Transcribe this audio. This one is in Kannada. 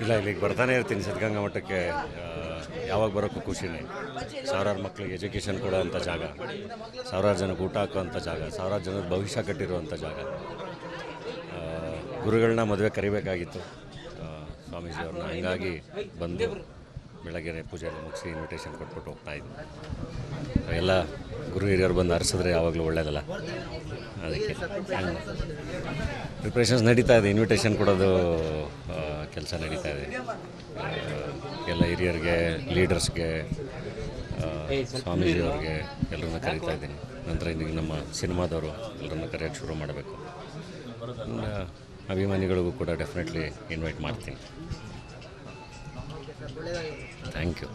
ಇಲ್ಲ, ಇಲ್ಲಿಗೆ ಬರ್ತಾನೆ ಇರ್ತೀನಿ ಸಿದ್ಧಗಂಗಾ ಮಠಕ್ಕೆ. ಯಾವಾಗ ಬರೋಕ್ಕೂ ಖುಷಿನೇ. ಸಾವಿರಾರು ಮಕ್ಕಳಿಗೆ ಎಜುಕೇಷನ್ ಕೊಡೋವಂಥ ಜಾಗ, ಸಾವಿರಾರು ಜನಕ್ಕೆ ಊಟ ಹಾಕುವಂಥ ಜಾಗ, ಸಾವಿರಾರು ಜನದ ಭವಿಷ್ಯ ಕಟ್ಟಿರುವಂಥ ಜಾಗ. ಗುರುಗಳನ್ನ ಮದುವೆ ಕರಿಬೇಕಾಗಿತ್ತು ಸ್ವಾಮೀಜಿಯವ್ರನ್ನ, ಹಂಗಾಗಿ ಬಂದು ಬೆಳಗ್ಗೆ ಪೂಜೆ ಎಲ್ಲ ಮುಗಿಸಿ ಇನ್ವಿಟೇಷನ್ ಕೊಟ್ಬಿಟ್ಟು ಹೋಗ್ತಾಯಿದ್ವಿ. ಎಲ್ಲ ಗುರು ಹಿರಿಯರು ಬಂದು ಹರಿಸಿದ್ರೆ ಯಾವಾಗಲೂ ಒಳ್ಳೆಯದಲ್ಲ, ಅದಕ್ಕೆ ಪ್ರಿಪ್ರೇಷನ್ಸ್ ನಡೀತಾ ಇದೆ. ಇನ್ವಿಟೇಷನ್ ಕೊಡೋದು ಕೆಲಸ ನಡೀತಾ ಇದೆ. ಎಲ್ಲ ಹಿರಿಯರಿಗೆ, ಲೀಡರ್ಸ್ಗೆ, ಸ್ವಾಮೀಜಿಯವ್ರಿಗೆ ಎಲ್ಲರನ್ನ ಕರೀತಾ ಇದ್ದೀನಿ. ನಂತರ ಈಗ ನಮ್ಮ ಸಿನಿಮಾದವರು ಎಲ್ಲರನ್ನ ಕರೆಯೋಕ್ಕೆ ಶುರು ಮಾಡಬೇಕು. ಅಭಿಮಾನಿಗಳಿಗೂ ಕೂಡ ಡೆಫಿನೆಟ್ಲಿ ಇನ್ವೈಟ್ ಮಾಡ್ತೀನಿ. Thank you.